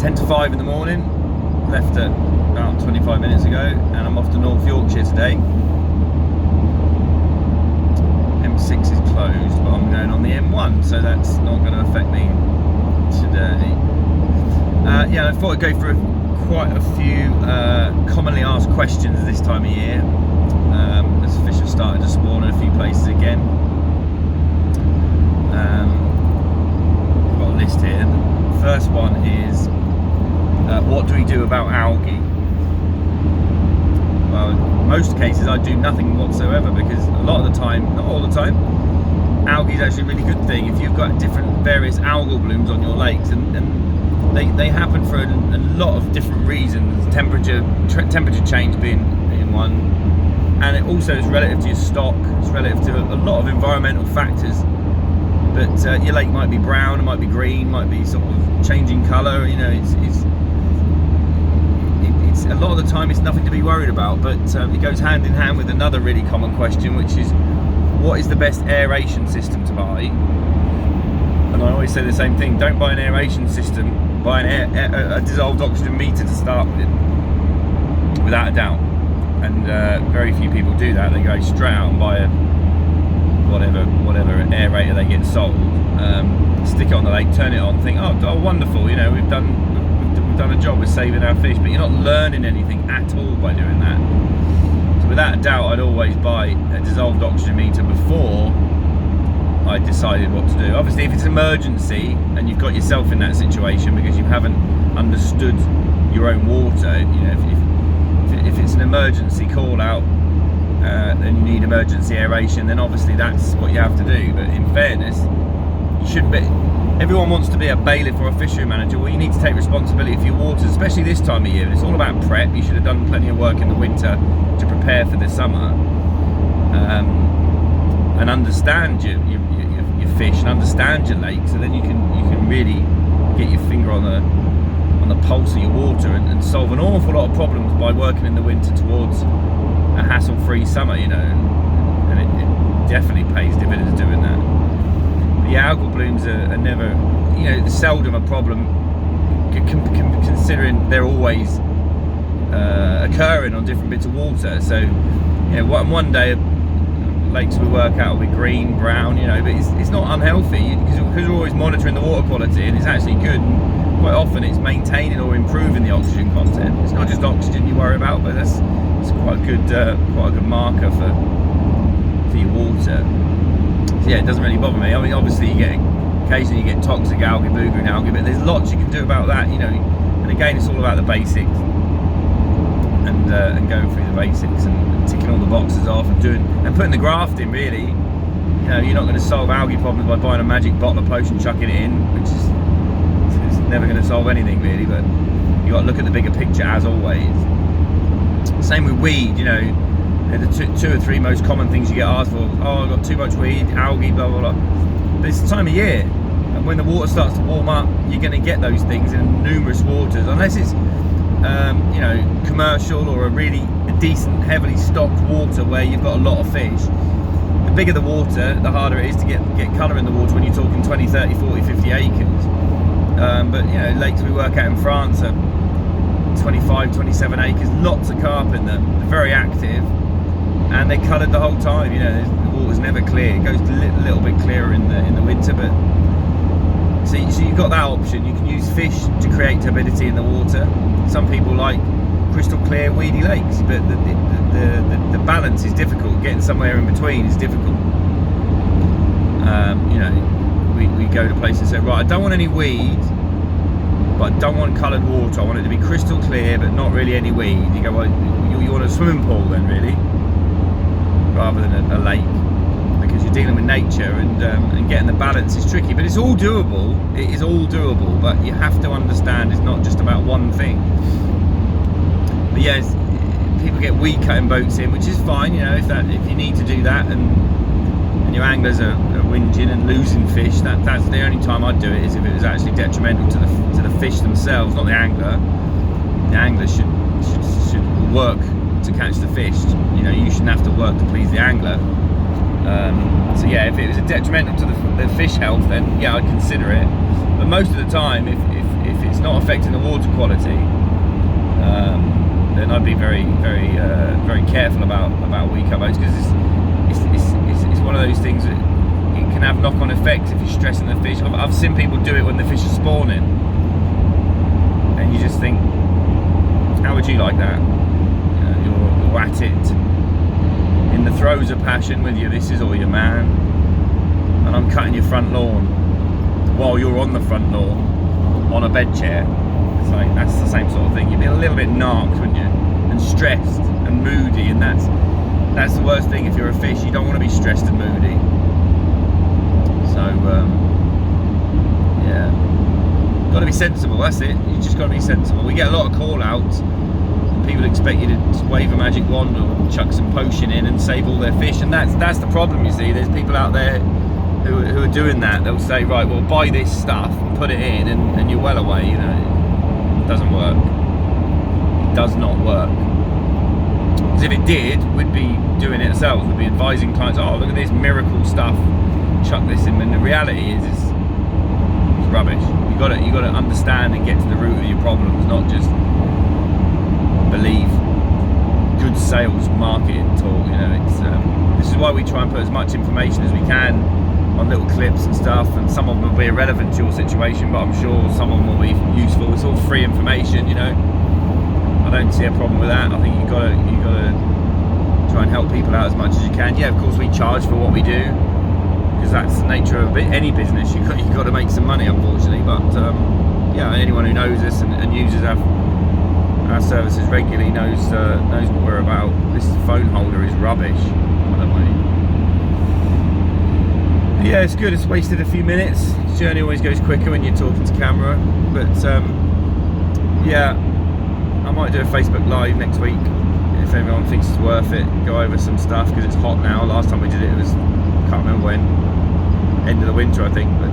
10 to 5 in the morning, left at about 25 minutes ago, and I'm off to North Yorkshire today. M6 is closed, but I'm going on the M1, so that's not going to affect me today. Yeah, I thought I'd go through quite a few commonly asked questions this time of year, as fish have started to spawn in a few places again. I've got a list here. The first one is, what do we do about algae? Well, in most cases I do nothing whatsoever, because a lot of the time, not all the time, algae is actually a really good thing. If you've got different various algal blooms on your lakes, and they happen for a lot of different reasons, temperature change being one, and it also is relative to your stock, it's relative to a lot of environmental factors. But your lake might be brown, it might be green, might be sort of changing colour, you know, it's a lot of the time it's nothing to be worried about. But it goes hand in hand with another really common question, which is, what is the best aeration system to buy? And I always say the same thing: don't buy an aeration system, buy a dissolved oxygen meter to start with, without a doubt. And very few people do that. They go straight out and buy a whatever aerator they get sold, stick it on the lake, turn it on, think, oh wonderful, you know, we've done a job with saving our fish. But you're not learning anything at all by doing that. So without a doubt, I'd always buy a dissolved oxygen meter before I decided what to do. Obviously, if it's an emergency and you've got yourself in that situation because you haven't understood your own water, you know, if it's an emergency call out, and you need emergency aeration, then obviously that's what you have to do. But in fairness, you shouldn't be. Everyone wants to be a bailiff or a fishery manager. Well, you need to take responsibility for your waters, especially this time of year. It's all about prep. You should have done plenty of work in the winter to prepare for the summer, and understand your fish and understand your lake, so then you can really get your finger on the pulse of your water and solve an awful lot of problems by working in the winter towards a hassle-free summer, you know, and it definitely pays dividends doing that. The algal blooms are never, you know, seldom a problem, considering they're always occurring on different bits of water. So, you know, one day lakes we work out will be green, brown, you know, but it's not unhealthy, because we're always monitoring the water quality, and it's actually good. And quite often it's maintaining or improving the oxygen content. It's not just oxygen you worry about, but it's quite a good marker for your water. So yeah, it doesn't really bother me. I mean, obviously occasionally you get toxic algae, blue-green algae, but there's lots you can do about that, you know. And again, it's all about the basics, and going through the basics and ticking all the boxes off and putting the graft in. Really, you know, you're not going to solve algae problems by buying a magic bottle of potion, chucking it in, which is never going to solve anything really. But you got to look at the bigger picture, as always. Same with weed, you know, the two or three most common things you get asked for. Oh, I've got too much weed, algae, blah blah blah. But it's the time of year, and when the water starts to warm up, you're going to get those things in numerous waters, unless it's you know, commercial or a really decent, heavily stocked water where you've got a lot of fish. The bigger the water, the harder it is to get colour in the water when you're talking 20, 30, 40, 50 acres. But you know, lakes we work out in France are 25, 27 acres, lots of carp in them. They're very active, and they're coloured the whole time. You know, the water's never clear. It goes a little bit clearer in the winter, but so you've got that option. You can use fish to create turbidity in the water. Some people like crystal clear, weedy lakes, but the balance is difficult. Getting somewhere in between is difficult. You know, we go to places and say, right, I don't want any weed, but I don't want coloured water. I want it to be crystal clear, but not really any weed. You go, well, you want a swimming pool then, really, rather than a lake, because you're dealing with nature, and getting the balance is tricky. But it's all doable. It is all doable, but you have to understand it's not just about one thing. But yes, people get weed cutting boats in, which is fine, you know, if you need to do that, and your anglers are whinging and losing fish. That's the only time I'd do it, is if it was actually detrimental to the fish themselves, not the angler. The angler should work to catch the fish. You know, you shouldn't have to work to please the angler. So yeah, if it was detrimental to the fish health, then yeah, I'd consider it. But most of the time, if it's not affecting the water quality, then I'd be very careful about weaker boats, because it's one of those things that it can have knock-on effects if you're stressing the fish. I've seen people do it when the fish are spawning, and you just think, how would you like that? You're at it in the throes of passion with your this is or your man, and I'm cutting your front lawn while you're on the front lawn on a bed chair. It's like, that's the same sort of thing. You'd be a little bit narked, wouldn't you? And stressed and moody, and that's the worst thing if you're a fish. You don't want to be stressed and moody. So yeah, got to be sensible. That's it. You just got to be sensible. We get a lot of call outs. People expect you to wave a magic wand or chuck some potion in and save all their fish, and that's the problem. You see, there's people out there who are doing that. They'll say, right, well, buy this stuff and put it in, and you're well away. You know, it doesn't work. It does not work. Because if it did, we'd be doing it ourselves. We'd be advising clients, oh, look at this miracle stuff, chuck this in. And the reality is, it's rubbish. You got to understand and get to the root of your problems, not just believe good sales marketing talk. You know, it's this is why we try and put as much information as we can on little clips and stuff, and some of them will be irrelevant to your situation, but I'm sure some of them will be useful. It's all free information, you know. I don't see a problem with that. I think you gotta try and help people out as much as you can. Yeah, of course we charge for what we do, because that's the nature of any business. You got to make some money, unfortunately. But yeah, anyone who knows us and uses our services regularly knows what we're about. This phone holder is rubbish, by the way. Yeah, it's good. It's wasted a few minutes. The journey always goes quicker when you're talking to camera. But yeah, I might do a Facebook Live next week if everyone thinks it's worth it. Go over some stuff, because it's hot now. Last time we did it was, I can't remember when, end of the winter I think. But